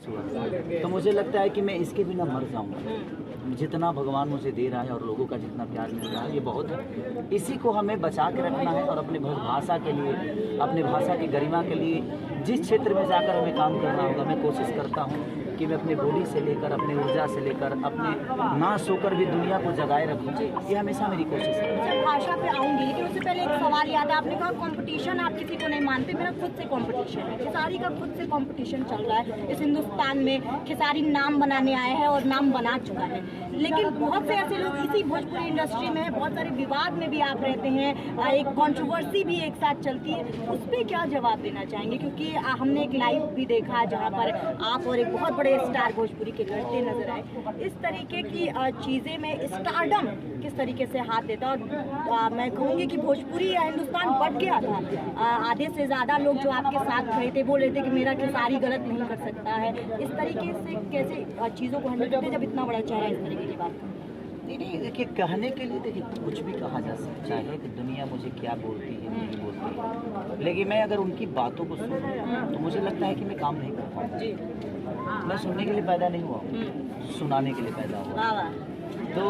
हुआ तो मुझे लगता है कि मैं इसके बिना मर जाऊंगा। जितना भगवान मुझे दे रहा है और लोगों का जितना प्यार मिल रहा है ये बहुत है। इसी को हमें बचा के रखना है और अपने भाषा के लिए, अपने भाषा की गरिमा के लिए जिस क्षेत्र में जाकर हमें काम करना होगा, मैं कोशिश करता हूँ कि मैं अपने बॉडी से लेकर, अपनी ऊर्जा से लेकर, अपने ना सोकर भी दुनिया को जगाए रखूँ। ये हमेशा मेरी कोशिश है। जब भाषा पे आऊँगी, लेकिन उससे पहले एक सवाल याद है, आपने कहा कंपटीशन आप किसी को नहीं मानते, मेरा खुद से कंपटीशन है। खेसारी का खुद से कंपटीशन चल रहा है इस हिंदुस्तान में। खेसारी नाम बनाने आए हैं और नाम बना चुका है, लेकिन बहुत से ऐसे लोग इसी भोजपुरी इंडस्ट्री में हैं, बहुत सारे विवाद में भी आप रहते हैं, एक कंट्रोवर्सी भी एक साथ चलती है, उस पर क्या जवाब देना चाहेंगे? क्योंकि हमने एक लाइव भी देखा जहाँ पर आप और एक बहुत बड़े स्टार भोजपुरी के लड़ते नजर आए। इस तरीके की चीज़ें में स्टारडम किस तरीके से हाथ देता है? और मैं कहूँगी कि भोजपुरी या हिंदुस्तान बढ़ गया था। आधे से ज़्यादा लोग जो आपके साथ खड़े थे बोल रहे थे कि मेरा खेसारी गलत नहीं कर सकता है। इस तरीके से कैसे चीज़ों को हैंडल करते जब इतना बड़ा चेहरा इस तरीके की बात? नहीं, देखिए कहने के लिए देखिए कुछ भी कहा जा सकता है कि दुनिया मुझे क्या बोलती है नहीं बोलती है, लेकिन मैं अगर उनकी बातों को सुनूं तो मुझे लगता है कि मैं काम नहीं कर पाऊँ। मैं सुनने के लिए पैदा नहीं हुआ, सुनाने के लिए पैदा हुआ। तो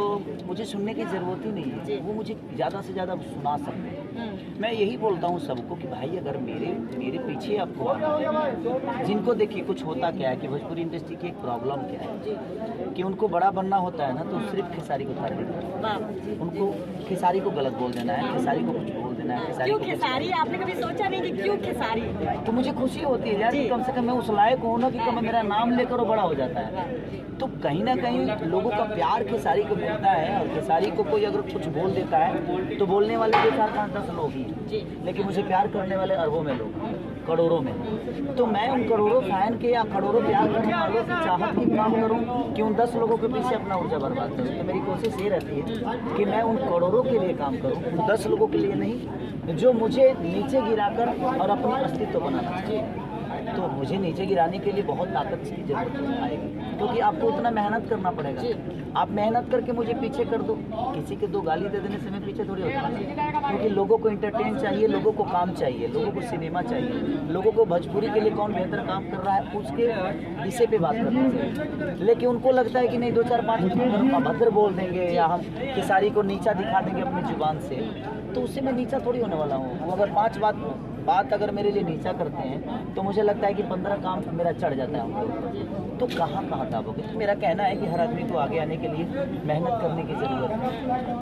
मुझे सुनने की ज़रूरत ही नहीं है, वो मुझे ज़्यादा से ज़्यादा सुना सकते हैं। मैं यही बोलता हूँ सबको कि भाई अगर मेरे पीछे आपको आना है, जिनको देखिए कुछ होता क्या है कि भोजपुरी इंडस्ट्री की एक प्रॉब्लम क्या है कि उनको बड़ा बनना होता है ना, तो सिर्फ खेसारी को टारगेट करना है, उनको खेसारी को गलत बोल देना है, खेसारी को कुछ बोल देना है। क्यों खेसारी? आपने कभी सोचा नहीं कि क्यों खेसारी? तो मुझे खुशी होती है यार कि कम से कम मैं उस लायक हूँ ना कि कम मेरा नाम लेकर वो बड़ा हो जाता है। तो कहीं ना कहीं लोगों का प्यार खेसारी को मिलता है, और खेसारी को कोई अगर कुछ बोल देता है तो बोलने वाले 4-5-10 लोग ही हैं, लेकिन मुझे प्यार करने वाले अरबों में लोग, करोड़ों में। तो मैं उन करोड़ों फैन के या करोड़ों प्यार करने वालों की चाहत की काम करूं कि उन 10 लोगों के पीछे अपना ऊर्जा बर्बाद करूं। तो मेरी कोशिश ये रहती है कि मैं उन करोड़ों के लिए काम करूं, उन 10 लोगों के लिए नहीं जो मुझे नीचे गिराकर और अपनी अस्तित्व बनाना चाहिए। तो मुझे नीचे गिराने के लिए बहुत ताकत की जरूरत आएगी, क्योंकि आपको उतना मेहनत करना पड़ेगा। आप मेहनत करके मुझे पीछे कर दो, किसी के 2 गाली दे देने से मैं पीछे थोड़ी होता हूँ, क्योंकि लोगों को एंटरटेन चाहिए, लोगों को काम चाहिए, लोगों को सिनेमा चाहिए, लोगों को भोजपुरी के लिए कौन बेहतर काम कर रहा है उसके विषय पे बात करना चाहिए। लेकिन उनको लगता है कि नहीं 2-4-5 अभद्र बोल देंगे या हम खेसारी को नीचा दिखा देंगे अपनी जुबान से, तो उससे मैं नीचा थोड़ी होने वाला हूँ। वो अगर 5 बात अगर मेरे लिए नीचा करते हैं तो मुझे लगता है कि 15 काम मेरा चढ़ जाता है उनको। तो कहाँ दाबोगे? तो मेरा कहना है कि हर आदमी को आगे आने के लिए मेहनत करने की ज़रूरत है।